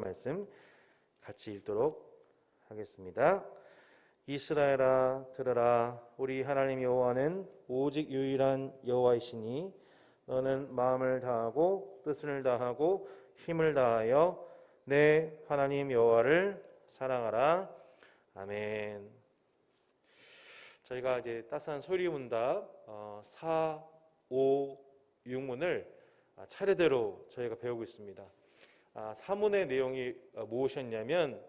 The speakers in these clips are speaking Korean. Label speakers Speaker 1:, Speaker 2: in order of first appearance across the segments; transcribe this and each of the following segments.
Speaker 1: 말씀 같이 읽도록 하겠습니다. 이스라엘아 들으라. 우리 하나님 여호와는 오직 유일한 여호와이시니 너는 마음을 다하고 뜻을 다하고 힘을 다하여 내 하나님 여호와를 사랑하라. 아멘. 저희가 이제 따스한 소리문답 4, 5, 6문을 차례대로 저희가 배우고 있습니다. 4문의 내용이 무엇이었냐면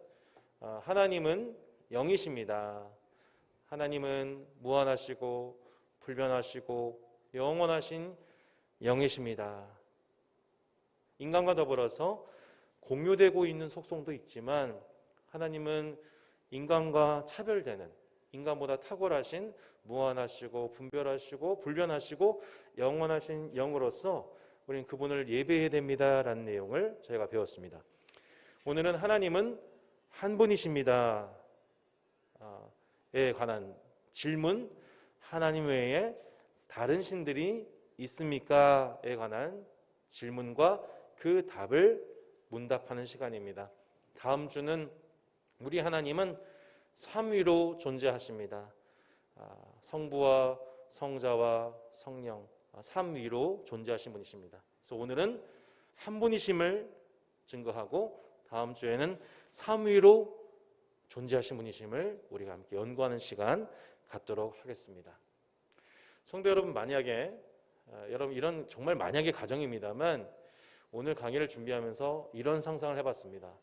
Speaker 1: 하나님은 영이십니다. 하나님은 무한하시고 불변하시고 영원하신 영이십니다. 인간과 더불어서 공유되고 있는 속성도 있지만 하나님은 인간과 차별되는, 인간보다 탁월하신 무한하시고 분별하시고 불변하시고 영원하신 영으로서 우리는 그분을 예배해야 됩니다라는 내용을 저희가 배웠습니다. 오늘은 하나님은 한 분이십니다 에 관한 질문, 하나님 외에 다른 신들이 있습니까? 에 관한 질문과 그 답을 문답하는 시간입니다. 다음 주는 우리 하나님은 삼위로 존재하십니다. 성부와 성자와 성령 삼위로 존재하신 분이십니다. 그래서 오늘은 한 분이심을 증거하고 다음 주에는 삼위로 존재하신 분이심을 우리가 함께 연구하는 시간 갖도록 하겠습니다. 성도 여러분, 만약에 여러분 이런 정말 만약의 가정입니다만 오늘 강의를 준비하면서 이런 상상을 해봤습니다.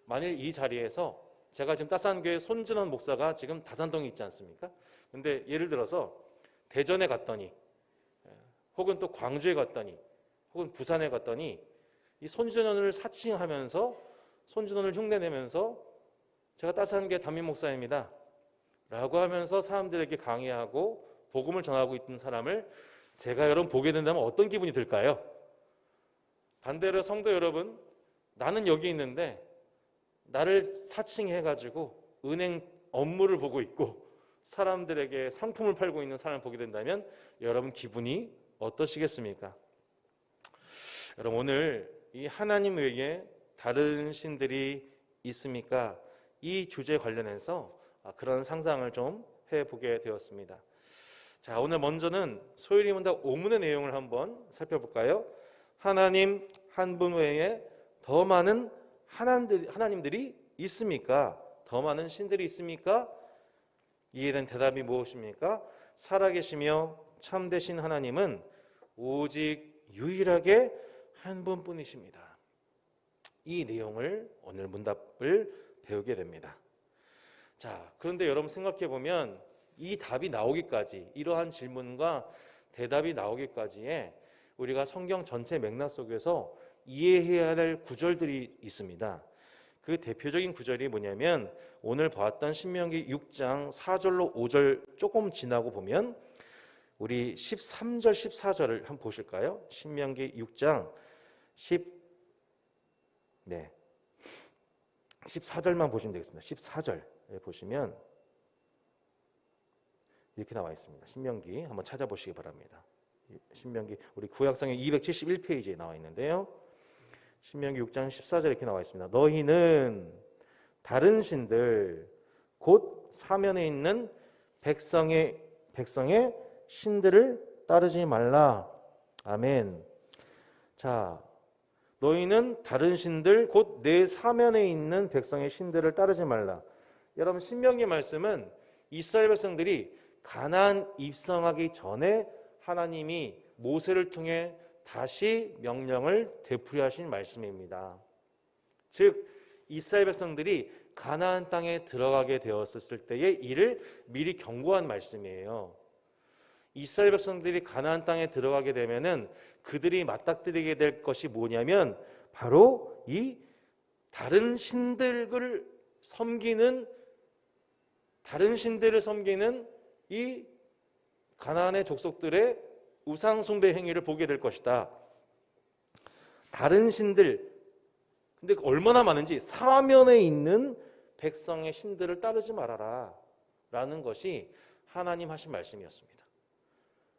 Speaker 1: 만일 이 자리에서 제가 지금 따스한교회 손준원 목사가 지금 다산동에 있지 않습니까? 근데 예를 들어서 대전에 갔더니 혹은 또 광주에 갔더니 혹은 부산에 갔더니 이 손준원을 사칭하면서 손준원을 흉내내면서 제가 따스한교회 담임 목사입니다 라고 하면서 사람들에게 강의하고 복음을 전하고 있는 사람을 제가 여러분 보게 된다면 어떤 기분이 들까요? 반대로 성도 여러분, 나는 여기 있는데 나를 사칭해가지고 은행 업무를 보고 있고 사람들에게 상품을 팔고 있는 사람을 보게 된다면 여러분 기분이 어떠시겠습니까? 여러분, 오늘 이 하나님 외에 다른 신들이 있습니까? 이 주제에 관련해서 그런 상상을 좀 해보게 되었습니다. 자, 오늘 먼저는 소율이문답 5문의 내용을 한번 살펴볼까요? 하나님 한 분 외에 더 많은 하나님들이 있습니까? 더 많은 신들이 있습니까? 이에 대한 대답이 무엇입니까? 살아계시며 참되신 하나님은 오직 유일하게 한 분뿐이십니다. 이 내용을 오늘 문답을 배우게 됩니다. 자, 그런데 여러분 생각해 보면 이 답이 나오기까지, 이러한 질문과 대답이 나오기까지에 우리가 성경 전체 맥락 속에서 이해해야 할 구절들이 있습니다. 그 대표적인 구절이 뭐냐면 오늘 보았던 신명기 6장 4절로 5절 조금 지나고 보면 우리 13절 14절을 한번 보실까요? 신명기 6장 14절만 보시면 되겠습니다. 14절 보시면 이렇게 나와 있습니다. 신명기 한번 찾아보시기 바랍니다. 신명기 우리 구약성의 271페이지에 나와 있는데요. 신명기 6장 14절 이렇게 나와 있습니다. 너희는 다른 신들 곧 사면에 있는 백성의 신들을 따르지 말라. 아멘. 자, 너희는 다른 신들 곧 내 사면에 있는 백성의 신들을 따르지 말라. 여러분, 신명기 말씀은 이스라엘 백성들이 가나안 입성하기 전에 하나님이 모세를 통해 다시 명령을 되풀이하신 말씀입니다. 즉 이스라엘 백성들이 가나안 땅에 들어가게 되었을 때의 일을 미리 경고한 말씀이에요. 이스라엘 백성들이 가나안 땅에 들어가게 되면은 그들이 맞닥뜨리게 될 것이 뭐냐면 바로 이 다른 신들을 섬기는 이 가나안의 족속들의 우상 숭배 행위를 보게 될 것이다. 다른 신들, 근데 얼마나 많은지 사면에 있는 백성의 신들을 따르지 말아라 라는 것이 하나님 하신 말씀이었습니다.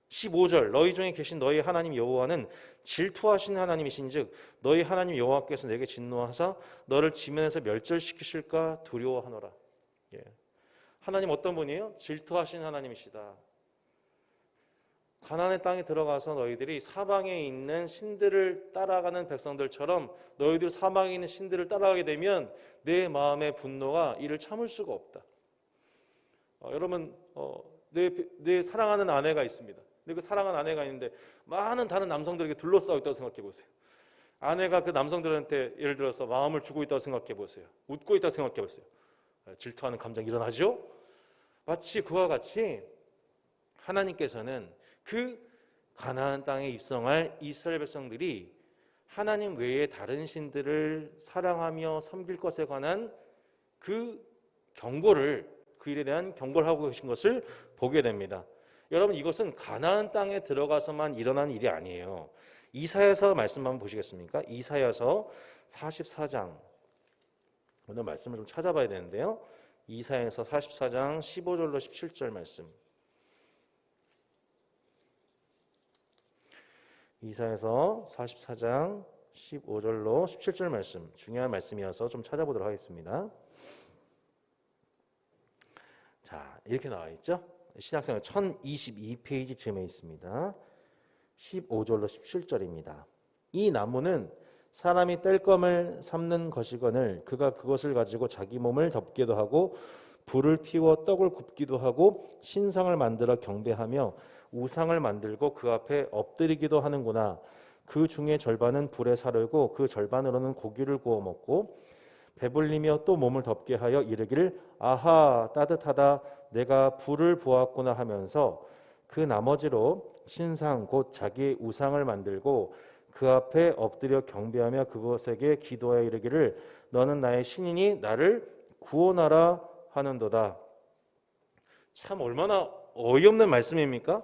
Speaker 1: 15절 너희 중에 계신 너희 하나님 여호와는 질투하신 하나님이신즉 너희 하나님 여호와께서 내게 진노하사 너를 지면에서 멸절시키실까 두려워하노라. 예. 하나님 어떤 분이에요? 질투하신 하나님이시다. 가나안의 땅에 들어가서 너희들이 사방에 있는 신들을 따라가는 백성들처럼 너희들 사방에 있는 신들을 따라가게 되면 내 마음의 분노가 이를 참을 수가 없다. 여러분 내 사랑하는 아내가 있습니다. 근데 그 사랑하는 아내가 있는데 많은 다른 남성들에게 둘러싸고 있다고 생각해 보세요. 아내가 그 남성들한테 예를 들어서 마음을 주고 있다고 생각해 보세요. 웃고 있다고 생각해 보세요. 질투하는 감정이 일어나죠? 마치 그와 같이 하나님께서는 그 가나안 땅에 입성할 이스라엘 백성들이 하나님 외에 다른 신들을 사랑하며 섬길 것에 관한 그 경고를, 그 일에 대한 경고를 하고 계신 것을 보게 됩니다. 여러분, 이것은 가나안 땅에 들어가서만 일어난 일이 아니에요. 이사야서 말씀 한번 보시겠습니까? 이사야서 44장. 오늘 말씀을 좀 찾아봐야 되는데요. 이사야서 44장 15절로 17절 말씀. 이사야서 44장 15절로 17절 말씀, 중요한 말씀이어서 좀 찾아보도록 하겠습니다. 자, 이렇게 나와 있죠. 신약성경 1022페이지쯤에 있습니다. 15절로 17절입니다. 이 나무는 사람이 땔감을 삼는 것이거늘 그가 그것을 가지고 자기 몸을 덮기도 하고 불을 피워 떡을 굽기도 하고 신상을 만들어 경배하며 우상을 만들고 그 앞에 엎드리기도 하는구나. 그 중에 절반은 불에 사르고 그 절반으로는 고기를 구워 먹고 배불리며 또 몸을 덮게 하여 이르기를 아하 따뜻하다 내가 불을 보았구나 하면서 그 나머지로 신상 곧 자기의 우상을 만들고 그 앞에 엎드려 경배하며 그것에게 기도하여 이르기를 너는 나의 신이니 나를 구원하라 하는도다. 참 얼마나 어이없는 말씀입니까?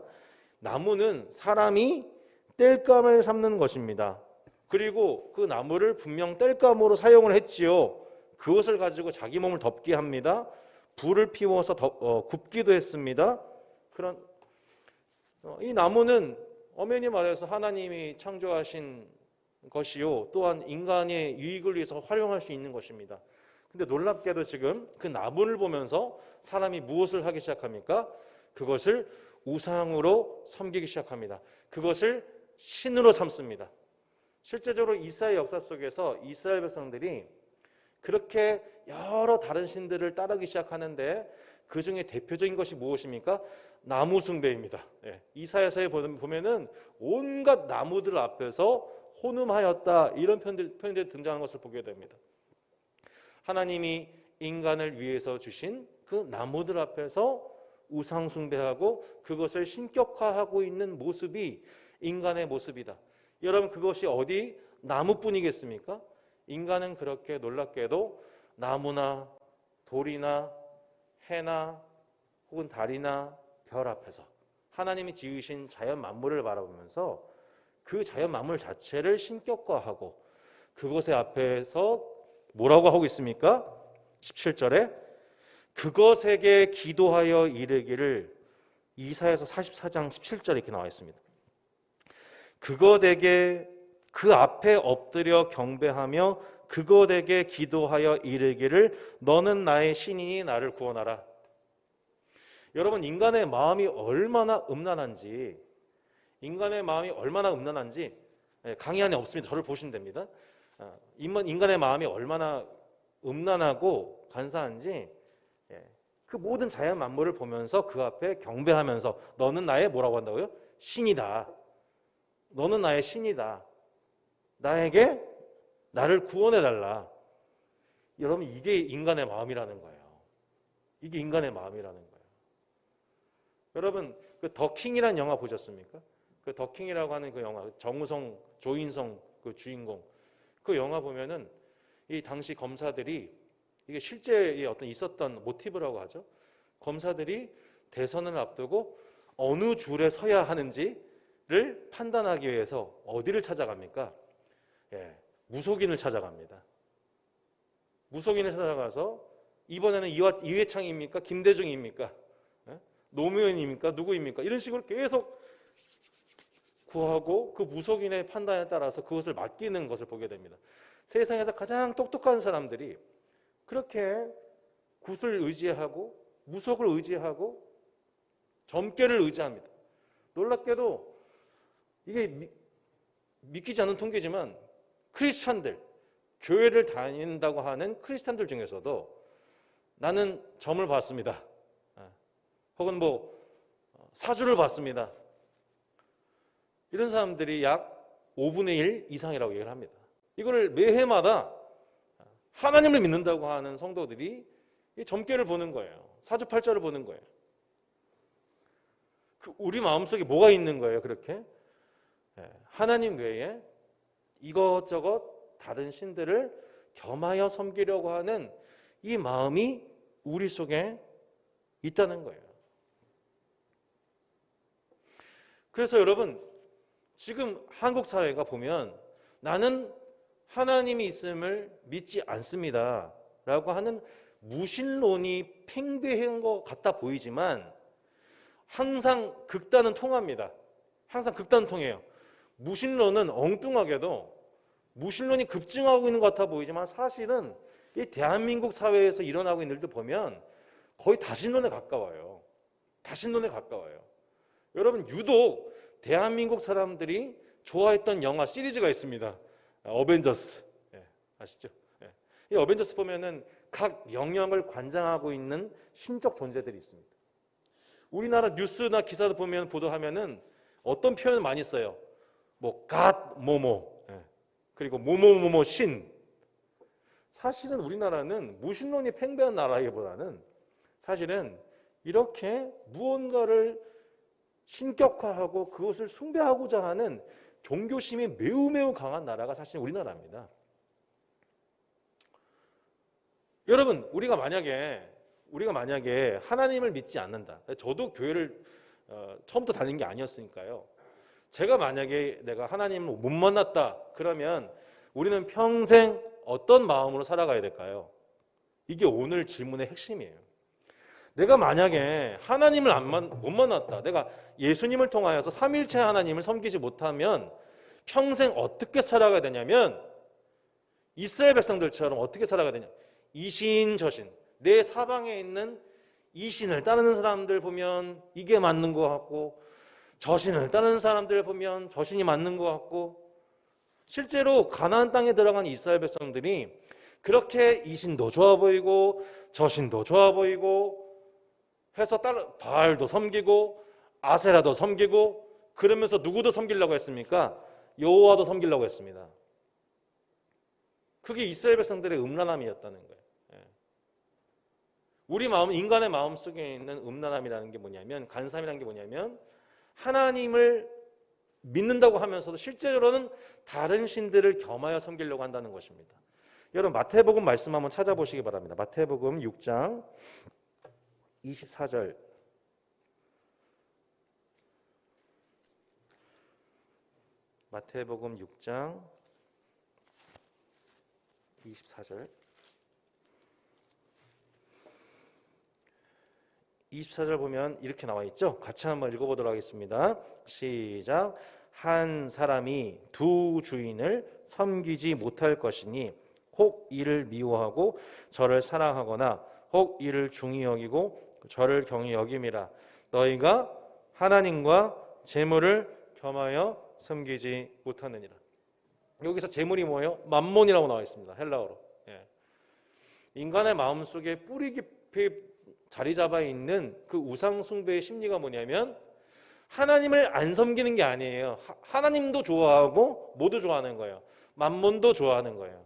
Speaker 1: 나무는 사람이 땔감을 삼는 것입니다. 그리고 그 나무를 분명 땔감으로 사용을 했지요. 그것을 가지고 자기 몸을 덮게 합니다. 불을 피워서 굽기도 했습니다. 그런 이 나무는 엄연히 말해서 하나님이 창조하신 것이요 또한 인간의 유익을 위해서 활용할 수 있는 것입니다. 근데 놀랍게도 지금 그 나무를 보면서 사람이 무엇을 하기 시작합니까? 그것을 우상으로 섬기기 시작합니다. 그것을 신으로 삼습니다. 실제적으로 이스라엘 역사 속에서 이스라엘 백성들이 그렇게 여러 다른 신들을 따르기 시작하는데 그 중에 대표적인 것이 무엇입니까? 나무 숭배입니다. 이사야서에 보면은 온갖 나무들 앞에서 혼음하였다 이런 표현들이 등장하는 것을 보게 됩니다. 하나님이 인간을 위해서 주신 그 나무들 앞에서 우상 숭배하고 그것을 신격화하고 있는 모습이 인간의 모습이다. 여러분 그것이 어디 나무뿐이겠습니까? 인간은 그렇게 놀랍게도 나무나 돌이나 해나 혹은 달이나 별 앞에서 하나님이 지으신 자연 만물을 바라보면서 그 자연 만물 자체를 신격화하고 그것의 앞에서 뭐라고 하고 있습니까? 17절에 그것에게 기도하여 이르기를 이사야서 44장 17절에 이렇게 나와 있습니다. 그것에게 그 앞에 엎드려 경배하며 그것에게 기도하여 이르기를 너는 나의 신이니 나를 구원하라. 여러분 인간의 마음이 얼마나 음란한지 강의 안에 없습니다. 저를 보시면 됩니다. 인간의 마음이 얼마나 음란하고 간사한지 그 모든 자연 만물을 보면서 그 앞에 경배하면서 너는 나의 뭐라고 한다고요? 신이다. 너는 나의 신이다. 나에게 나를 구원해달라. 여러분 이게 인간의 마음이라는 거예요. 이게 인간의 마음이라는 거예요. 여러분 그 더킹이라는 영화 보셨습니까? 그 더킹이라고 하는 그 영화 정우성, 조인성 그 주인공 그 영화 보면은 이 당시 검사들이 이게 실제 어떤 있었던 모티브라고 하죠. 검사들이 대선을 앞두고 어느 줄에 서야 하는지를 판단하기 위해서 어디를 찾아갑니까? 무속인을 찾아갑니다. 무속인을 찾아가서 이번에는 이회창입니까? 김대중입니까? 노무현입니까? 누구입니까? 이런 식으로 계속 구하고 그 무속인의 판단에 따라서 그것을 맡기는 것을 보게 됩니다. 세상에서 가장 똑똑한 사람들이 그렇게 굿을 의지하고 무속을 의지하고 점괘를 의지합니다. 놀랍게도 이게 믿기지 않는 통계지만 크리스찬들, 교회를 다닌다고 하는 크리스찬들 중에서도 나는 점을 봤습니다. 혹은 사주를 봤습니다. 이런 사람들이 약 5분의 1 이상이라고 얘기를 합니다. 이거를 매해마다 하나님을 믿는다고 하는 성도들이 이 점괘를 보는 거예요. 사주팔자를 보는 거예요. 우리 마음속에 뭐가 있는 거예요, 그렇게? 하나님 외에 이것저것 다른 신들을 겸하여 섬기려고 하는 이 마음이 우리 속에 있다는 거예요. 그래서 여러분, 지금 한국 사회가 보면 나는 하나님이 있음을 믿지 않습니다 라고 하는 무신론이 팽배한 것 같아 보이지만 항상 극단은 통합니다. 항상 극단은 통해요. 무신론은 엉뚱하게도 무신론이 급증하고 있는 것 같아 보이지만 사실은 이 대한민국 사회에서 일어나고 있는 일들 보면 거의 다신론에 가까워요. 다신론에 가까워요. 여러분, 유독 대한민국 사람들이 좋아했던 영화 시리즈가 있습니다. 어벤져스. 아시죠? 이 어벤져스 보면은 각 영역을 관장하고 있는 신적 존재들이 있습니다. 우리나라 뉴스나 기사도 보면 보도하면은 어떤 표현을 많이 써요. 갓 뭐뭐, 그리고 뭐뭐뭐뭐 신. 사실은 우리나라는 무신론이 팽배한 나라이기보다는 사실은 이렇게 무언가를 신격화하고 그것을 숭배하고자 하는 종교심이 매우 매우 강한 나라가 사실 우리나라입니다. 여러분, 우리가 만약에 하나님을 믿지 않는다. 저도 교회를 처음부터 다닌 게 아니었으니까요. 제가 만약에 내가 하나님을 못 만났다 그러면 우리는 평생 어떤 마음으로 살아가야 될까요? 이게 오늘 질문의 핵심이에요. 내가 만약에 하나님을 못 만났다, 내가 예수님을 통하여서 삼위일체 하나님을 섬기지 못하면 평생 어떻게 살아가야 되냐면 이스라엘 백성들처럼 어떻게 살아가야 되냐, 이신 저신, 내 사방에 있는 이신을 따르는 사람들 보면 이게 맞는 것 같고 저신을 따르는 사람들 보면 저신이 맞는 것 같고, 실제로 가나안 땅에 들어간 이스라엘 백성들이 그렇게 이신도 좋아 보이고 저신도 좋아 보이고 해서 바알도 섬기고 아세라도 섬기고 그러면서 누구도 섬기려고 했습니까? 여호와도 섬기려고 했습니다. 그게 이스라엘 백성들의 음란함이었다는 거예요. 우리 마음, 인간의 마음 속에 있는 음란함이라는 게 뭐냐면, 간사함이라는 게 뭐냐면 하나님을 믿는다고 하면서도 실제로는 다른 신들을 겸하여 섬기려고 한다는 것입니다. 여러분, 마태복음 말씀 한번 찾아보시기 바랍니다. 마태복음 6장 24절. 마태복음 6장 24절. 24절 보면 이렇게 나와 있죠? 같이 한번 읽어보도록 하겠습니다. 시작. 한 사람이 두 주인을 섬기지 못할 것이니 혹 이를 미워하고 저를 사랑하거나 혹 이를 중히 여기고 저를 경히 여김이라. 너희가 하나님과 재물을 겸하여 섬기지 못하느니라. 여기서 재물이 뭐예요? 맘몬이라고 나와 있습니다. 헬라어로. 인간의 마음속에 뿌리 깊이 자리 잡아 있는 그 우상 숭배의 심리가 뭐냐면 하나님을 안 섬기는 게 아니에요. 하나님도 좋아하고 모두 좋아하는 거예요. 맘몬도 좋아하는 거예요.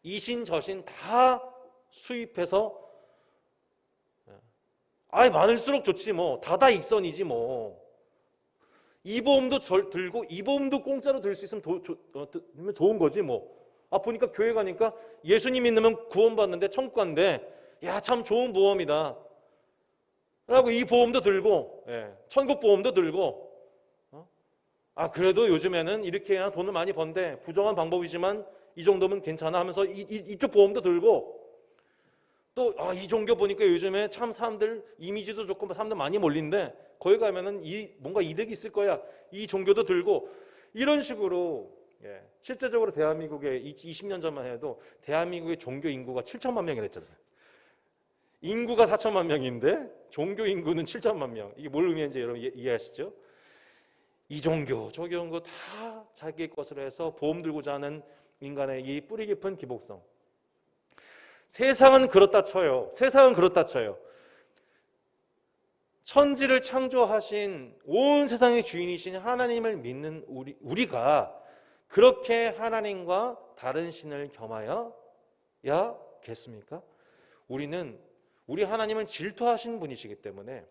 Speaker 1: 이신 저신 다 수입해서 많을수록 좋지 뭐. 다다익선이지 뭐. 이 보험도 들고 이 보험도 공짜로 들 수 있으면 좋은 거지 뭐. 보니까 교회 가니까 예수님 믿으면 구원받는데 천국 간대. 야, 참 좋은 보험이다 라고 이 보험도 들고, 천국 보험도 들고, 그래도 요즘에는 이렇게 해야 돈을 많이 번대, 부정한 방법이지만 이 정도면 괜찮아 하면서 이쪽 보험도 들고, 또 이 종교 보니까 요즘에 참 사람들 이미지도 좋고 사람들 많이 몰린데 거기 가면은 뭔가 이득이 있을 거야. 이 종교도 들고 이런 식으로 실제적으로 대한민국에 20년 전만 해도 대한민국의 종교 인구가 7천만 명이랬잖아요. 인구가 4천만 명인데 종교 인구는 7천만 명. 이게 뭘 의미하는지 여러분 이해하시죠? 이 종교, 저 종교 다 자기의 것으로 해서 보험 들고자 하는 인간의 이 뿌리 깊은 기복성. 세상은 그렇다 쳐요. 세상은 그렇다 쳐요. 천지를 창조하신 온 세상의 주인이신 하나님을 믿는 우리가 그렇게 하나님과 다른 신을 겸하여야겠습니까? 우리 하나님은 질투하신 분이시기 때문에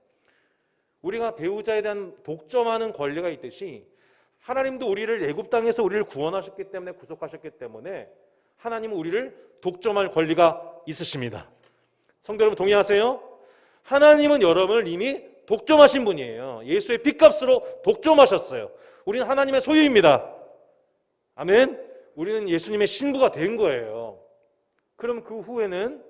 Speaker 1: 우리가 배우자에 대한 독점하는 권리가 있듯이 하나님도 우리를 애굽 땅에서 우리를 구원하셨기 때문에 구속하셨기 때문에 하나님은 우리를 독점할 권리가 있으십니다. 성도 여러분 동의하세요? 하나님은 여러분을 이미 독점하신 분이에요. 예수의 핏값으로 독점하셨어요. 우리는 하나님의 소유입니다. 아멘. 우리는 예수님의 신부가 된 거예요. 그럼 그 후에는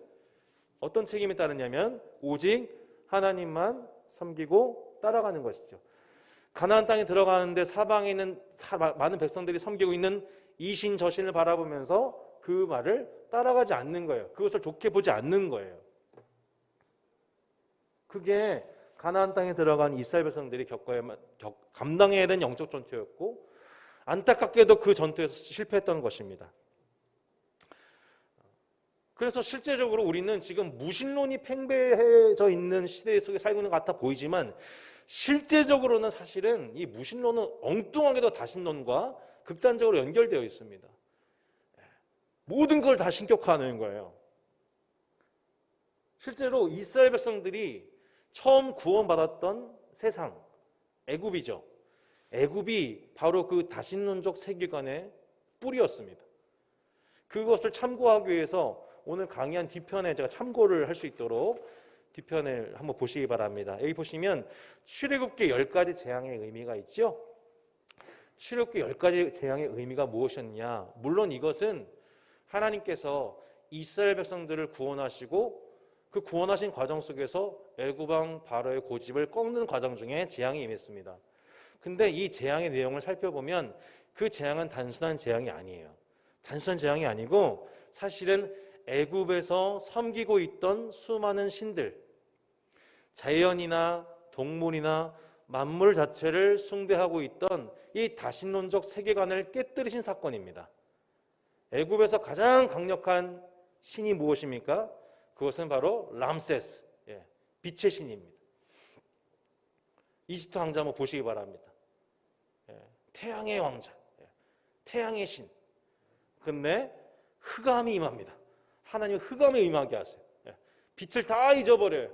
Speaker 1: 어떤 책임이 따르냐면 오직 하나님만 섬기고 따라가는 것이죠. 가나안 땅에 들어가는데 사방에 있는 많은 백성들이 섬기고 있는 이신 저신을 바라보면서 그 말을 따라가지 않는 거예요. 그것을 좋게 보지 않는 거예요. 그게 가나안 땅에 들어간 이스라엘 백성들이 감당해야 되는 영적 전투였고 안타깝게도 그 전투에서 실패했던 것입니다. 그래서 실제적으로 우리는 지금 무신론이 팽배해져 있는 시대 속에 살고 있는 것 같아 보이지만 실제적으로는 사실은 이 무신론은 엉뚱하게도 다신론과 극단적으로 연결되어 있습니다. 모든 걸 다 신격화하는 거예요. 실제로 이스라엘 백성들이 처음 구원받았던 세상, 애굽이죠. 애굽이 바로 그 다신론적 세계관의 뿌리였습니다. 그것을 참고하기 위해서 오늘 강의한 뒤편에 제가 참고를 할 수 있도록 뒤편을 한번 보시기 바랍니다. 여기 보시면 출애굽기 10가지 재앙의 의미가 있죠. 출애굽기 10가지 재앙의 의미가 무엇이었냐? 물론 이것은 하나님께서 이스라엘 백성들을 구원하시고 그 구원하신 과정 속에서 애굽 왕 바로의 고집을 꺾는 과정 중에 재앙이 임했습니다. 근데 이 재앙의 내용을 살펴보면 그 재앙은 단순한 재앙이 아니에요. 단순한 재앙이 아니고 사실은 애굽에서 섬기고 있던 수많은 신들, 자연이나 동물이나 만물 자체를 숭배하고 있던 이 다신론적 세계관을 깨뜨리신 사건입니다. 애굽에서 가장 강력한 신이 무엇입니까? 그것은 바로 람세스, 빛의 신입니다. 이집트 왕자 한번 보시기 바랍니다. 태양의 왕자, 태양의 신. 근데 흑암이 임합니다. 하나님은 흑암에 임하게 하세요. 빛을 다 잊어버려요.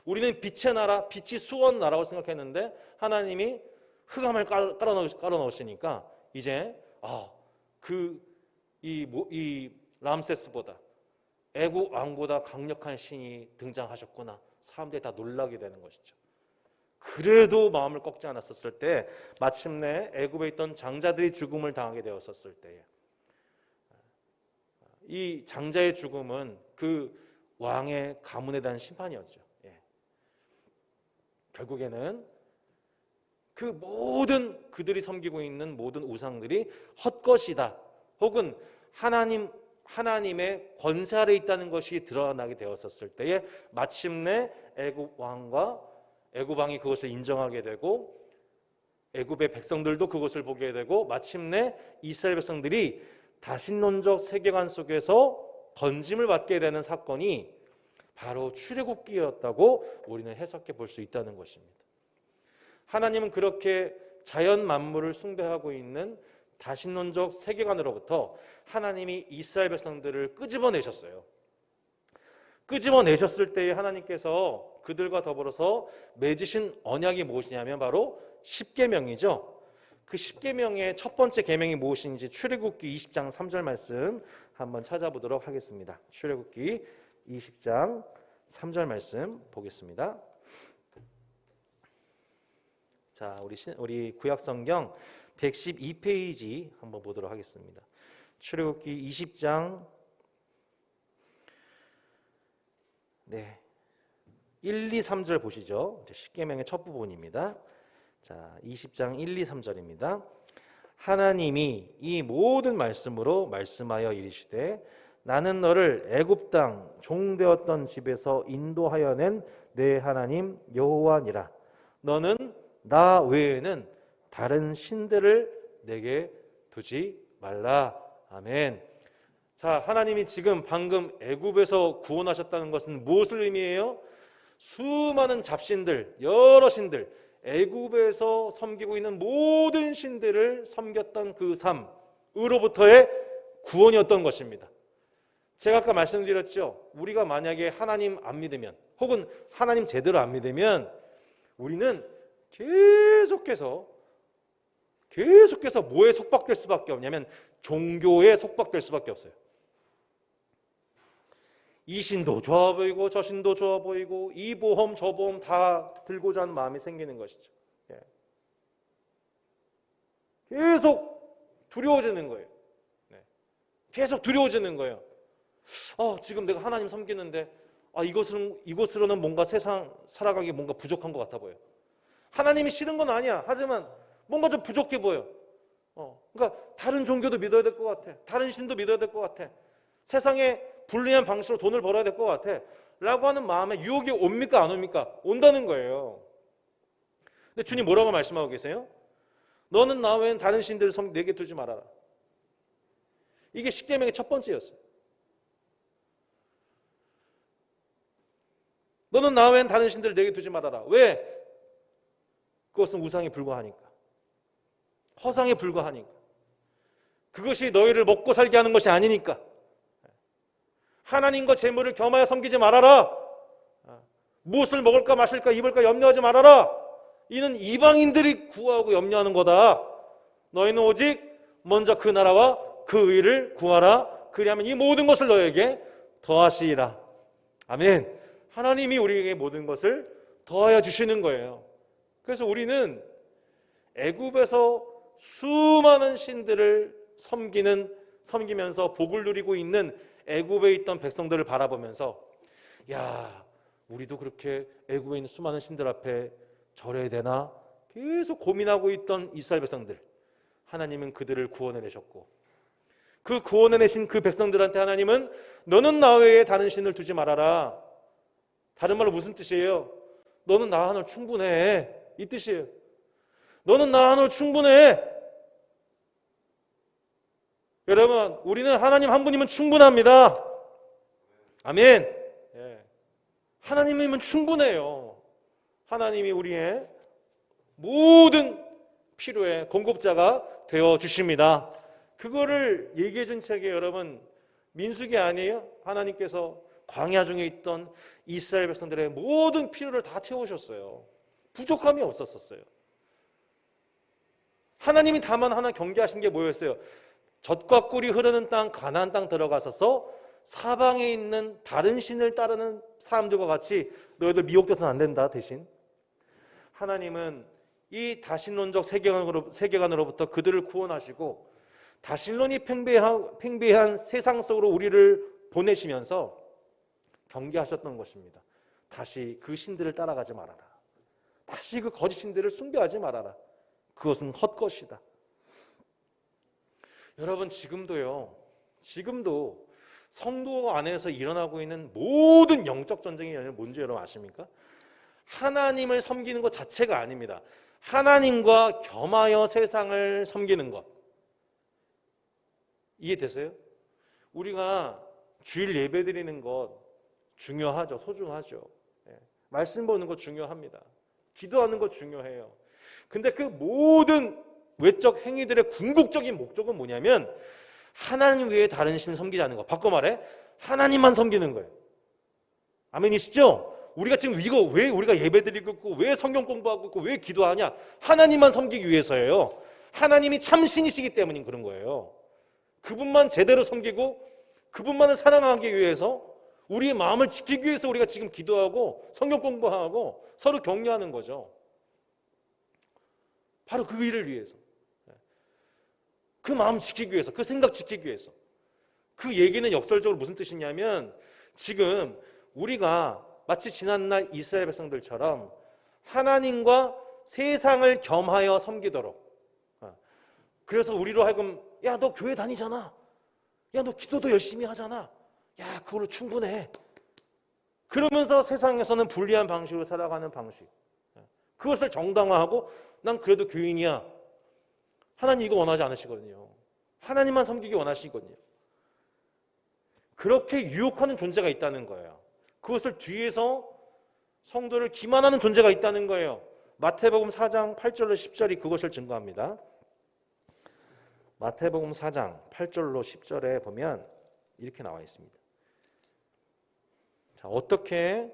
Speaker 1: 우리는 빛의 나라, 빛이 수원 나라고 생각했는데 하나님이 흑암을 깔아넣으시니까 이제 이 람세스보다 애굽 왕보다 강력한 신이 등장하셨구나. 사람들이 다 놀라게 되는 것이죠. 그래도 마음을 꺾지 않았었을 때 마침내 애굽에 있던 장자들이 죽음을 당하게 되었었을 때에 이 장자의 죽음은 그 왕의 가문에 대한 심판이었죠. 결국에는 그 모든 그들이 섬기고 있는 모든 우상들이 헛것이다. 혹은 하나님의 권세 아래 있다는 것이 드러나게 되었었을 때에 마침내 애굽 왕이 그것을 인정하게 되고 애굽의 백성들도 그것을 보게 되고 마침내 이스라엘 백성들이 다신론적 세계관 속에서 건짐을 받게 되는 사건이 바로 출애굽기였다고 우리는 해석해 볼 수 있다는 것입니다. 하나님은 그렇게 자연 만물을 숭배하고 있는 다신론적 세계관으로부터 하나님이 이스라엘 백성들을 끄집어내셨어요. 끄집어내셨을 때에 하나님께서 그들과 더불어서 맺으신 언약이 무엇이냐면 바로 십계명이죠. 그 십계명의 첫 번째 계명이 무엇인지 출애굽기 20장 3절 말씀 한번 찾아보도록 하겠습니다. 출애굽기 20장 3절 말씀 보겠습니다. 자, 우리 구약성경 112페이지 한번 보도록 하겠습니다. 출애굽기 20장 네. 1, 2, 3절 보시죠. 십계명의 첫 부분입니다. 자, 20장 1, 2, 3절입니다. 하나님이 이 모든 말씀으로 말씀하여 이르시되 나는 너를 애굽 땅 종되었던 집에서 인도하여 낸 내 하나님 여호와니라. 너는 나 외에는 다른 신들을 내게 두지 말라. 아멘. 자, 하나님이 지금 방금 애굽에서 구원하셨다는 것은 무엇을 의미해요? 수많은 잡신들, 여러 신들, 애굽에서 섬기고 있는 모든 신들을 섬겼던 그 삶으로부터의 구원이었던 것입니다. 제가 아까 말씀드렸죠. 우리가 만약에 하나님 안 믿으면 혹은 하나님 제대로 안 믿으면 우리는 계속해서 뭐에 속박될 수밖에 없냐면 종교에 속박될 수밖에 없어요. 이 신도 좋아 보이고 저 신도 좋아 보이고 이 보험 저 보험 다 들고자 하는 마음이 생기는 것이죠. 계속 두려워지는 거예요. 계속 두려워지는 거예요. 지금 내가 하나님 섬기는데 이것으로는 뭔가 세상 살아가기 뭔가 부족한 것 같아 보여. 하나님이 싫은 건 아니야. 하지만 뭔가 좀 부족해 보여. 그러니까 다른 종교도 믿어야 될 것 같아. 다른 신도 믿어야 될 것 같아. 세상에 불리한 방식으로 돈을 벌어야 될 것 같아 라고 하는 마음에 유혹이 옵니까 안 옵니까? 온다는 거예요. 근데 주님 뭐라고 말씀하고 계세요? 너는 나 외엔 다른 신들을 내게 두지 말아라. 이게 십계명의 첫 번째였어요. 너는 나 외엔 다른 신들을 내게 두지 말아라. 왜? 그것은 우상에 불과하니까. 허상에 불과하니까. 그것이 너희를 먹고 살게 하는 것이 아니니까. 하나님과 재물을 겸하여 섬기지 말아라. 무엇을 먹을까 마실까 입을까 염려하지 말아라. 이는 이방인들이 구하고 염려하는 거다. 너희는 오직 먼저 그 나라와 그 의를 구하라. 그리하면 이 모든 것을 너에게 더하시리라. 아멘. 하나님이 우리에게 모든 것을 더하여 주시는 거예요. 그래서 우리는 애굽에서 수많은 신들을 섬기면서 복을 누리고 있는 애굽에 있던 백성들을 바라보면서 야, 우리도 그렇게 애굽에 있는 수많은 신들 앞에 절해야 되나? 계속 고민하고 있던 이스라엘 백성들. 하나님은 그들을 구원해내셨고 그 구원해내신 그 백성들한테 하나님은 너는 나 외에 다른 신을 두지 말아라. 다른 말로 무슨 뜻이에요? 너는 나 하나로 충분해. 이 뜻이에요. 너는 나 하나로 충분해. 여러분, 우리는 하나님 한 분이면 충분합니다. 아멘. 하나님이면 충분해요. 하나님이 우리의 모든 필요의 공급자가 되어 주십니다. 그거를 얘기해 준 책이 여러분 민수기 아니에요? 하나님께서 광야 중에 있던 이스라엘 백성들의 모든 필요를 다 채우셨어요. 부족함이 없었어요. 하나님이 다만 하나 경계하신 게 뭐였어요? 젖과 꿀이 흐르는 땅 가나안 땅 들어가셔서 사방에 있는 다른 신을 따르는 사람들과 같이 너희들 미혹돼서는 안 된다. 대신 하나님은 이 다신론적 세계관으로부터 그들을 구원하시고 다신론이 팽배한 세상 속으로 우리를 보내시면서 경계하셨던 것입니다. 다시 그 신들을 따라가지 말아라. 다시 그 거짓 신들을 숭배하지 말아라. 그것은 헛것이다. 여러분 지금도 성도 안에서 일어나고 있는 모든 영적 전쟁이 뭔지 여러분 아십니까? 하나님을 섬기는 것 자체가 아닙니다. 하나님과 겸하여 세상을 섬기는 것. 이해되세요? 우리가 주일 예배 드리는 것 중요하죠. 소중하죠. 말씀 보는 것 중요합니다. 기도하는 것 중요해요. 근데 그 모든 외적 행위들의 궁극적인 목적은 뭐냐면 하나님 외에 다른 신 섬기지 거. 바꿔 말해 하나님만 섬기는 거예요. 아멘이시죠? 우리가 지금 이거 왜 우리가 예배드리고 있고 왜 성경 공부하고 있고 왜 기도하냐? 하나님만 섬기기 위해서예요. 하나님이 참신이시기 때문인 그런 거예요. 그분만 제대로 섬기고 그분만을 사랑하기 위해서 우리의 마음을 지키기 위해서 우리가 지금 기도하고 성경 공부하고 서로 격려하는 거죠. 바로 그 일을 위해서. 그 마음 지키기 위해서, 그 생각 지키기 위해서. 그 얘기는 역설적으로 무슨 뜻이냐면 지금 우리가 마치 지난날 이스라엘 백성들처럼 하나님과 세상을 겸하여 섬기도록, 그래서 우리로 하여금 야, 너 교회 다니잖아, 야, 너 기도도 열심히 하잖아, 야, 그걸로 충분해, 그러면서 세상에서는 불리한 방식으로 살아가는 방식, 그것을 정당화하고 난 그래도 교인이야. 하나님 이거 원하지 않으시거든요. 하나님만 섬기기 원하시거든요. 그렇게 유혹하는 존재가 있다는 거예요. 그것을 뒤에서 성도를 기만하는 존재가 있다는 거예요. 마태복음 4장 8절로 10절이 그것을 증거합니다. 마태복음 4장 8절로 10절에 보면 이렇게 나와 있습니다. 자, 어떻게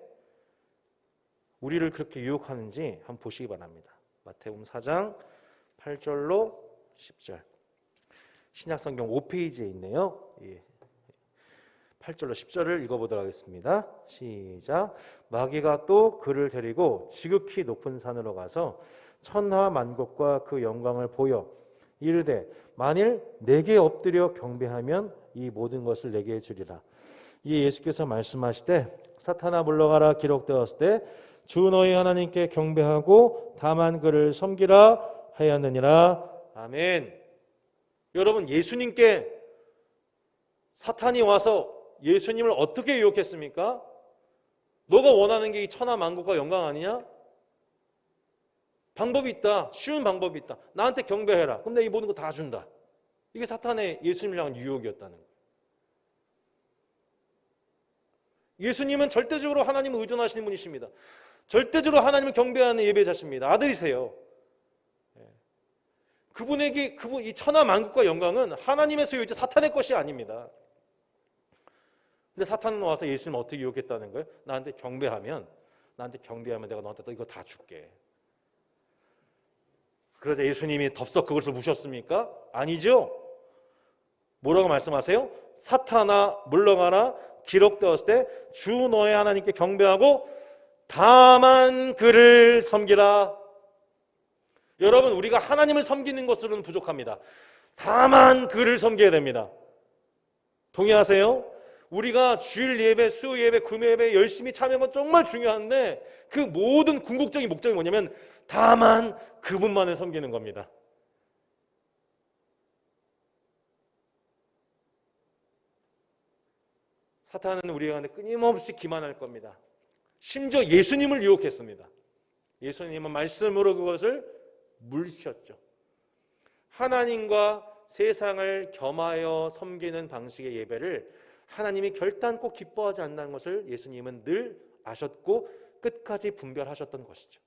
Speaker 1: 우리를 그렇게 유혹하는지 한번 보시기 바랍니다. 마태복음 4장 8절로 10절. 신약성경 5페이지에 있네요. 8절로 10절을 읽어보도록 하겠습니다. 시작. 마귀가 또 그를 데리고 지극히 높은 산으로 가서 천하 만국과 그 영광을 보여 이르되 만일 내게 엎드려 경배하면 이 모든 것을 내게 주리라. 이에 예수께서 말씀하시되 사탄아 물러가라 기록되었을 때 주 너희 하나님께 경배하고 다만 그를 섬기라 하였느니라. 아멘. 여러분, 예수님께 사탄이 와서 예수님을 어떻게 유혹했습니까? 너가 원하는 게 이 천하 만국과 영광 아니냐? 방법이 있다. 쉬운 방법이 있다. 나한테 경배해라. 그럼 내가 이 모든 거 다 준다. 이게 사탄의 예수님을 향한 유혹이었다는 거예요. 예수님은 절대적으로 하나님을 의존하시는 분이십니다. 절대적으로 하나님을 경배하는 예배자십니다. 아들이세요. 그분에게 이 천하 만국과 영광은 하나님의 소유이지 사탄의 것이 아닙니다. 근데 사탄은 와서 예수님을 어떻게 유혹했다는 거예요? 나한테 경배하면 내가 너한테 또 이거 다 줄게. 그러자 예수님이 덥석 그것을 무셨습니까? 아니죠. 뭐라고 말씀하세요? 사탄아 물러가라 기록되었을 때 주 너의 하나님께 경배하고 다만 그를 섬기라. 여러분, 우리가 하나님을 섬기는 것으로는 부족합니다. 다만 그를 섬겨야 됩니다. 동의하세요? 우리가 주일 예배, 수요 예배, 금요 예배 열심히 참여하는 건 정말 중요한데 그 모든 궁극적인 목적이 뭐냐면 다만 그분만을 섬기는 겁니다. 사탄은 우리에게 끊임없이 기만할 겁니다. 심지어 예수님을 유혹했습니다. 예수님은 말씀으로 그것을 물리쳤죠. 하나님과 세상을 겸하여 섬기는 방식의 예배를 하나님이 결단코 기뻐하지 않는 것을 예수님은 늘 아셨고 끝까지 분별하셨던 것이죠.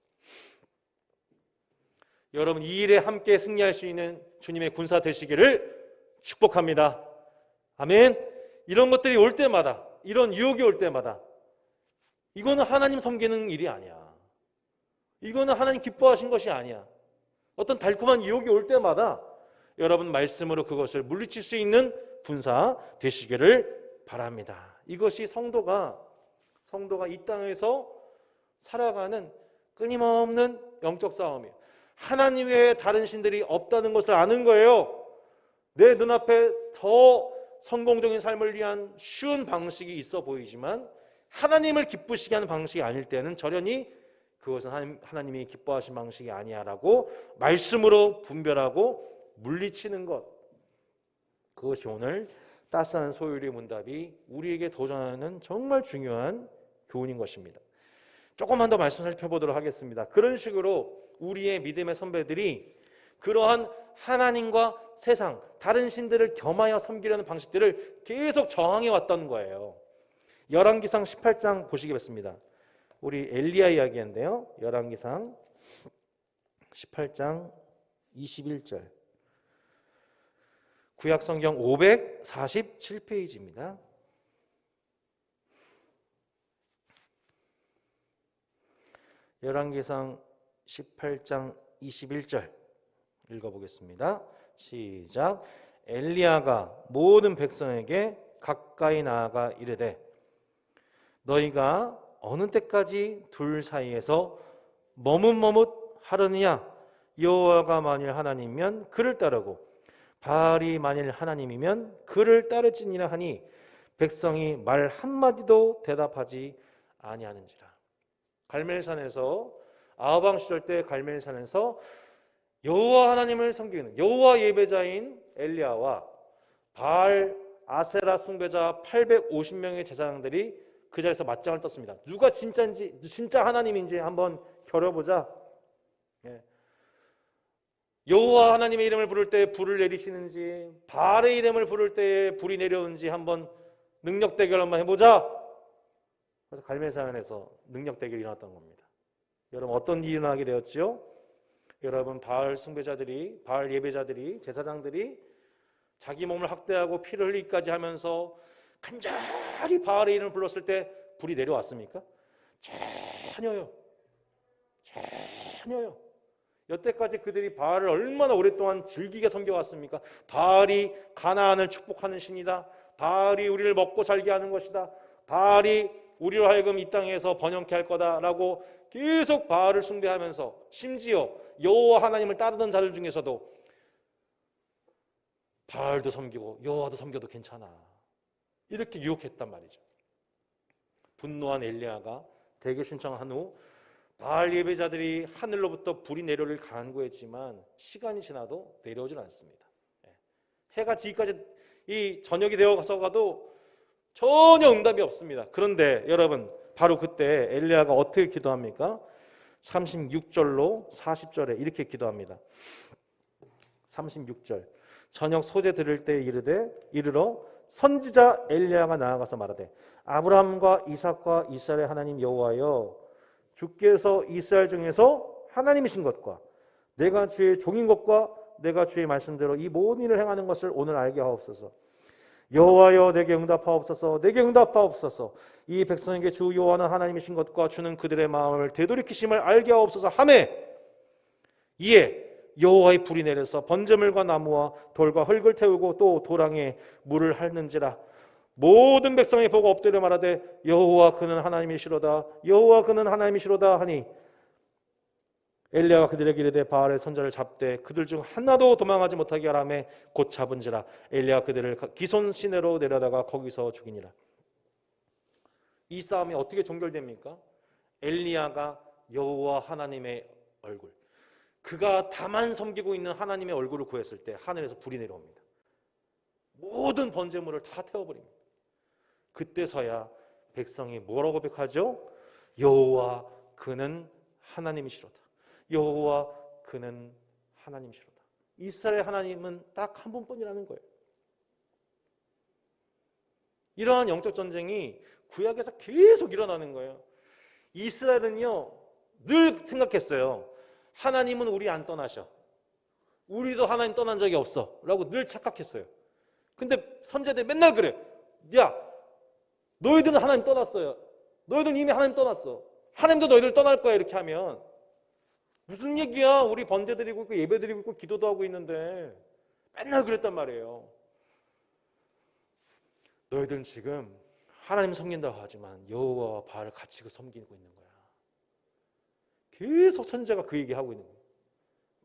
Speaker 1: 여러분, 이 일에 함께 승리할 수 있는 주님의 군사 되시기를 축복합니다. 아멘. 이런 것들이 올 때마다, 이런 유혹이 올 때마다 이거는 하나님 섬기는 일이 아니야. 이거는 하나님 기뻐하신 것이 아니야. 어떤 달콤한 유혹이 올 때마다 여러분 말씀으로 그것을 물리칠 수 있는 군사 되시기를 바랍니다. 이것이 성도가 이 땅에서 살아가는 끊임없는 영적 싸움이에요. 하나님 외에 다른 신들이 없다는 것을 아는 거예요. 내 눈앞에 더 성공적인 삶을 위한 쉬운 방식이 있어 보이지만 하나님을 기쁘시게 하는 방식이 아닐 때는 절연히 그것은 하나님이 기뻐하신 방식이 아니야라고 말씀으로 분별하고 물리치는 것, 그것이 오늘 따스한 소율의 문답이 우리에게 도전하는 정말 중요한 교훈인 것입니다. 조금만 더 말씀 살펴보도록 하겠습니다. 그런 식으로 우리의 믿음의 선배들이 그러한 하나님과 세상, 다른 신들을 겸하여 섬기려는 방식들을 계속 저항해 왔던 거예요. 열왕기상 18장 보시겠습니다. 우리 엘리야 이야기인데요. 열왕기상 18장 21절. 구약성경 547페이지입니다. 열왕기상 18장 21절 읽어보겠습니다. 시작. 엘리야가 모든 백성에게 가까이 나아가 이르되 너희가 어느 때까지 둘 사이에서 머뭇머뭇하느냐? 여호와가 만일 하나님이면 그를 따르고 바알이 만일 하나님이면 그를 따를지니라 하니 백성이 말 한마디도 대답하지 아니하는지라. 갈멜산에서 아하방 시절 때 갈멜산에서 여호와 하나님을 섬기는 여호와 예배자인 엘리야와 바알 아세라 숭배자 850명의 제사장들이 그 자리에서 맞짱을 떴습니다. 누가 진짜인지, 진짜 하나님인지 한번 겨뤄보자. 예. 여호와 하나님의 이름을 부를 때 불을 내리시는지, 바알의 이름을 부를 때 불이 내려오는지 한번 능력 대결 한번 해보자. 그래서 갈멜산에서 능력 대결이 일어났던 겁니다. 여러분, 어떤 일이 일어나게 되었죠? 여러분, 바알 숭배자들이, 바알 예배자들이, 제사장들이 자기 몸을 학대하고 피를 흘리기까지 하면서 간절히 바알의 이름을 불렀을 때 불이 내려왔습니까? 전혀요. 전혀요. 여태까지 그들이 바알을 얼마나 오랫동안 즐기게 섬겨왔습니까? 바알이 가나안을 축복하는 신이다. 바알이 우리를 먹고 살게 하는 것이다. 바알이 우리로 하여금 이 땅에서 번영케 할 거다라고 계속 바알을 숭배하면서 심지어 여호와 하나님을 따르던 자들 중에서도 바알도 섬기고 여호와도 섬겨도 괜찮아, 이렇게 유혹했단 말이죠. 분노한 엘리야가 대개 신청한 후 바알 예배자들이 하늘로부터 불이 내려오길 간구했지만 시간이 지나도 내려오질 않습니다. 해가 지기까지 이 저녁이 되어서가도 전혀 응답이 없습니다. 그런데 여러분, 바로 그때 엘리야가 어떻게 기도합니까? 36절로 40절에 이렇게 기도합니다. 36절, 저녁 소재 들을 때 이르러 선지자 엘리야가 나아가서 말하되 아브라함과 이삭과 이스라엘의 하나님 여호와여, 주께서 이스라엘 중에서 하나님이신 것과 내가 주의 종인 것과 내가 주의 말씀대로 이 모든 일을 행하는 것을 오늘 알게 하옵소서. 여호와여, 내게 응답하옵소서. 내게 응답하옵소서. 이 백성에게 주 여호와는 하나님이신 것과 주는 그들의 마음을 되돌이키심을 알게 하옵소서 하매, 이에 여호와의 불이 내려서 번제물과 나무와 돌과 흙을 태우고 또 도랑에 물을 핥는지라. 모든 백성이 보고 엎드려 말하되 여호와 그는 하나님이시로다, 여호와 그는 하나님이시로다 하니, 엘리야가 그들에게 이르되 바알의 선자를 잡되 그들 중 하나도 도망하지 못하게 하라매 곧 잡은지라. 엘리야가 그들을 기손 시내로 내려다가 거기서 죽이니라. 이 싸움이 어떻게 종결됩니까? 엘리야가 여호와 하나님의 얼굴, 그가 다만 섬기고 있는 하나님의 얼굴을 구했을 때 하늘에서 불이 내려옵니다. 모든 번제물을 다 태워버립니다. 그때서야 백성이 뭐라고 고백하죠? 여호와 그는 하나님이시로다. 여호와 그는 하나님이시로다. 이스라엘 하나님은 딱 한 분뿐이라는 거예요. 이러한 영적 전쟁이 구약에서 계속 일어나는 거예요. 이스라엘은요 늘 생각했어요. 하나님은 우리 안 떠나셔, 우리도 하나님 떠난 적이 없어 라고 늘 착각했어요. 근데 선지자들이 맨날 그래. 야, 너희들은 하나님 떠났어요. 너희들은 이미 하나님 떠났어. 하나님도 너희들 떠날 거야. 이렇게 하면 무슨 얘기야? 우리 번제 드리고 있고 예배 드리고 있고 기도도 하고 있는데. 맨날 그랬단 말이에요. 너희들은 지금 하나님 섬긴다고 하지만 여호와와 바알을 같이 섬기고 있는 거야. 계속 선지자가 그 얘기하고 있는 거예요.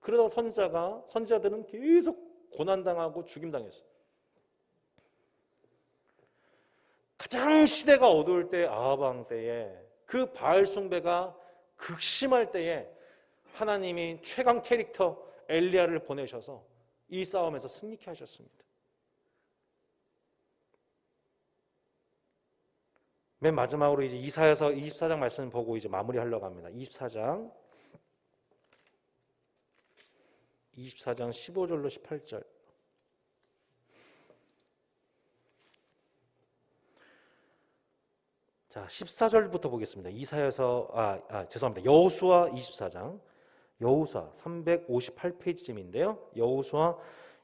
Speaker 1: 그러다가 선지자들은 계속 고난당하고 죽임당했어요. 가장 시대가 어두울 때, 아하방 때에, 그 바알 숭배가 극심할 때에 하나님이 최강 캐릭터 엘리야를 보내셔서 이 싸움에서 승리케 하셨습니다. 맨 마지막으로 이제 이사야서 24장 말씀 보고 이제 마무리하려고 합니다. 24장 15절로 18절. 자, 14절부터 보겠습니다. 이사야서 죄송합니다. 여호수아 24장. 여호수아 358페이지쯤인데요. 여호수아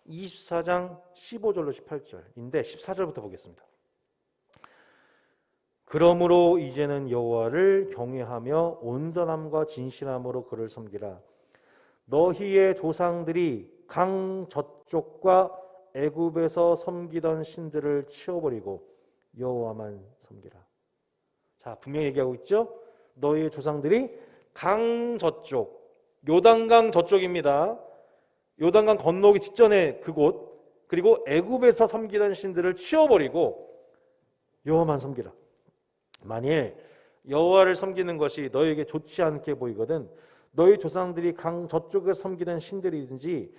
Speaker 1: 24장 15절로 18절인데 14절부터 보겠습니다. 그러므로 이제는 여호와를 경외하며 온전함과 진실함으로 그를 섬기라. 너희의 조상들이 강 저쪽과 애굽에서 섬기던 신들을 치워버리고 여호와만 섬기라. 자, 분명히 얘기하고 있죠. 너희의 조상들이 강 저쪽, 요단강 저쪽입니다. 요단강 건너기 직전에 그곳, 그리고 애굽에서 섬기던 신들을 치워버리고 여호와만 섬기라. 만일 여호와를 섬기는 것이 너에게 좋지 않게 보이거든 너희 조상들이 강 저쪽에 섬기던 신들이든지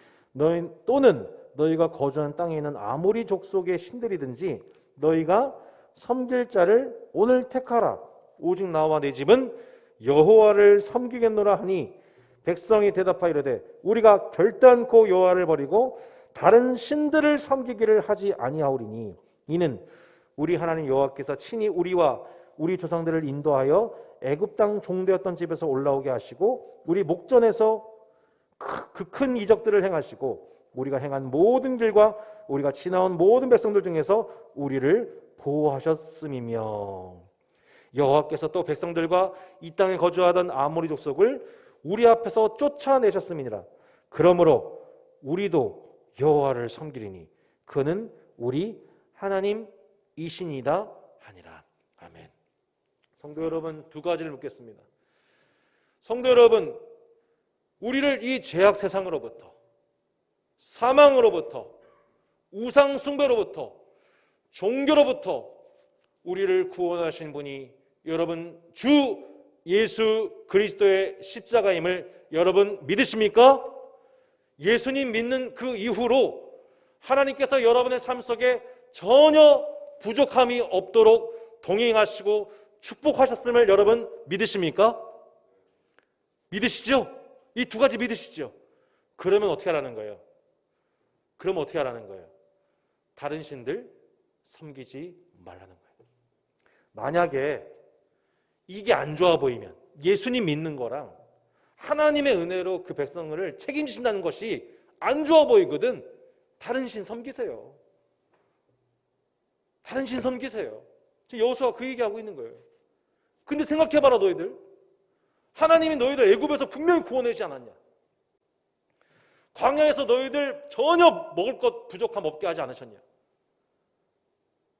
Speaker 1: 또는 너희가 거주한 땅에 있는 아모리 족속의 신들이든지 너희가 섬길 자를 오늘 택하라. 오직 나와 내 집은 여호와를 섬기겠노라 하니 백성이 대답하여 이르되 우리가 결단코 여호와를 버리고 다른 신들을 섬기기를 하지 아니하오리니 이는 우리 하나님 여호와께서 친히 우리와 우리 조상들을 인도하여 애굽 땅 종되었던 집에서 올라오게 하시고 우리 목전에서 그 큰 이적들을 행하시고 우리가 행한 모든 길과 우리가 지나온 모든 백성들 중에서 우리를 보호하셨음이며 여호와께서 또 백성들과 이 땅에 거주하던 아모리 족속을 우리 앞에서 쫓아내셨음이니라. 그러므로 우리도 여호와를 섬기리니 그는 우리 하나님이시니이다 하니라. 아멘. 성도 여러분, 두 가지를 묻겠습니다. 성도 여러분, 우리를 이 죄악 세상으로부터, 사망으로부터, 우상 숭배로부터, 종교로부터 우리를 구원하신 분이 여러분 주 예수 그리스도의 십자가임을 여러분 믿으십니까? 예수님 믿는 그 이후로 하나님께서 여러분의 삶 속에 전혀 부족함이 없도록 동행하시고 축복하셨음을 여러분 믿으십니까? 믿으시죠? 이 두 가지 믿으시죠? 그러면 어떻게 하라는 거예요? 그러면 어떻게 하라는 거예요? 다른 신들 섬기지 말라는 거예요. 만약에 이게 안 좋아 보이면 예수님 믿는 거랑 하나님의 은혜로 그 백성을 책임지신다는 것이 안 좋아 보이거든. 다른 신 섬기세요. 다른 신 섬기세요. 여호수아가 그 얘기하고 있는 거예요. 근데 생각해봐라 너희들. 하나님이 너희들 애굽에서 분명히 구원하지 않았냐? 광야에서 너희들 전혀 먹을 것 부족함 없게 하지 않으셨냐?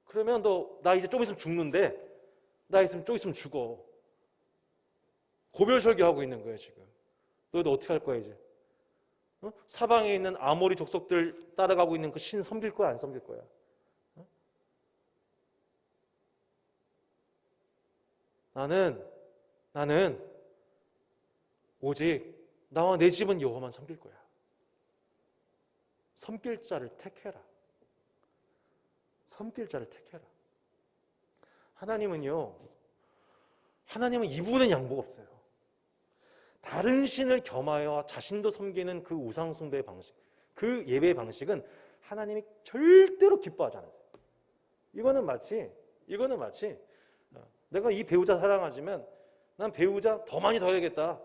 Speaker 1: 그러면 나 이제 좀 있으면 죽는데 나 좀 있으면 죽어. 고별설교하고 있는 거예요 지금. 너희들 어떻게 할 거야 이제? 사방에 있는 아모리 족속들 따라가고 있는 그 신 섬길 거야 안 섬길 거야? 나는 오직 나와 내 집은 여호와만 섬길 거야. 섬길 자를 택해라. 섬길 자를 택해라. 하나님은 이분은 양복 없어요. 다른 신을 겸하여 자신도 섬기는 그 우상 숭배의 방식, 그 예배 방식은 하나님이 절대로 기뻐하지 않았어요. 이거는 마치 내가 이 배우자 사랑하지만 난 배우자 더 많이 더 해야겠다.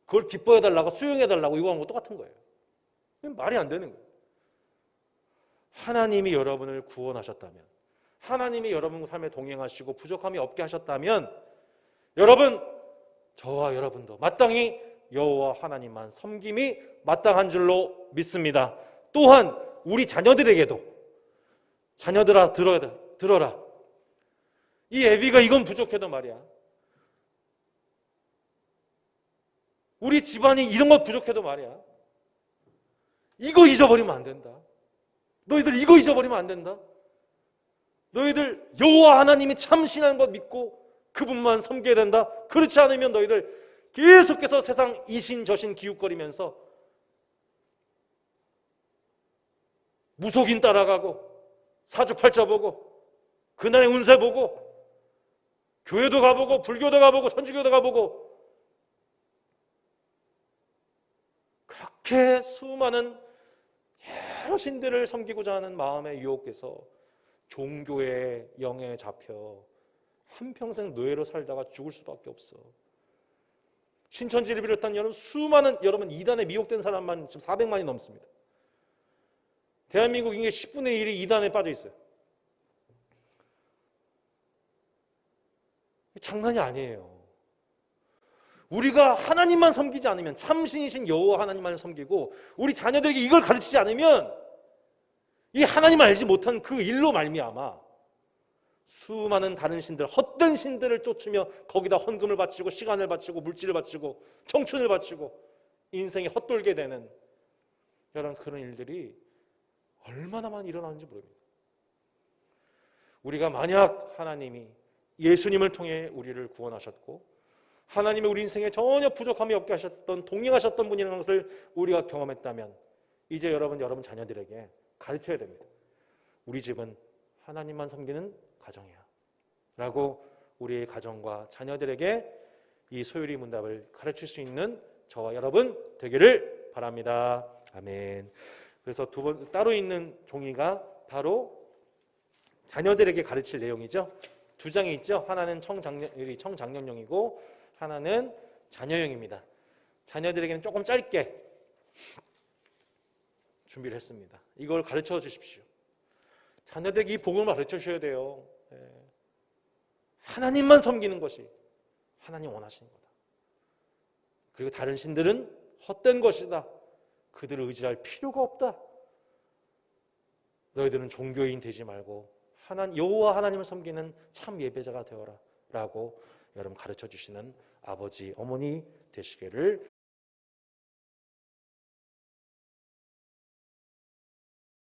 Speaker 1: 그걸 기뻐해달라고 수용해달라고 이거 하는 거 똑같은 거예요. 말이 안 되는 거예요. 하나님이 여러분을 구원하셨다면, 하나님이 여러분 삶에 동행하시고 부족함이 없게 하셨다면 여러분, 저와 여러분도 마땅히 여호와 하나님만 섬김이 마땅한 줄로 믿습니다. 또한 우리 자녀들에게도 자녀들아 들어라. 이 애비가 이건 부족해도 말이야. 우리 집안이 이런 것 부족해도 말이야. 이거 잊어버리면 안 된다. 너희들 이거 잊어버리면 안 된다. 너희들 여호와 하나님이 참신한 것 믿고 그분만 섬겨야 된다. 그렇지 않으면 너희들 계속해서 세상 이신 저신 기웃거리면서 무속인 따라가고 사주팔자 보고 그날의 운세 보고 교회도 가보고 불교도 가보고 천주교도 가보고 그렇게 수많은 여러 신들을 섬기고자 하는 마음의 유혹에서 종교의 영에 잡혀 한평생 노예로 살다가 죽을 수밖에 없어. 신천지를 비롯한 여러분 이단에 미혹된 사람만 지금 400만이 넘습니다. 대한민국 인구의 10분의 1이 이단에 빠져 있어요. 장난이 아니에요. 우리가 하나님만 섬기지 않으면, 참신이신 여호와 하나님만 섬기고 우리 자녀들에게 이걸 가르치지 않으면 이 하나님 알지 못한 그 일로 말미암아 수많은 다른 신들, 헛된 신들을 쫓으며 거기다 헌금을 바치고 시간을 바치고 물질을 바치고 청춘을 바치고 인생이 헛돌게 되는 그런 일들이 얼마나 많이 일어나는지 모릅니다. 우리가 만약 하나님이 예수님을 통해 우리를 구원하셨고 하나님의 우리 인생에 전혀 부족함이 없게 하셨던 동행하셨던 분이라는 것을 우리가 경험했다면 이제 여러분 자녀들에게 가르쳐야 됩니다. 우리 집은 하나님만 섬기는 가정이야 라고 우리의 가정과 자녀들에게 이 소율이 문답을 가르칠 수 있는 저와 여러분 되기를 바랍니다. 아멘. 그래서 따로 있는 종이가 바로 자녀들에게 가르칠 내용이죠. 두 장이 있죠. 하나는 청장년용이고 하나는 자녀용입니다. 자녀들에게는 조금 짧게 준비를 했습니다. 이걸 가르쳐 주십시오. 자녀들에게 이 복음을 가르쳐 주셔야 돼요. 하나님만 섬기는 것이 하나님 원하시는 거다. 그리고 다른 신들은 헛된 것이다. 그들을 의지할 필요가 없다. 너희들은 종교인 되지 말고 여호와 하나님을 섬기는 참 예배자가 되어라 라고 여러분 가르쳐 주시는 아버지, 어머니 되시기를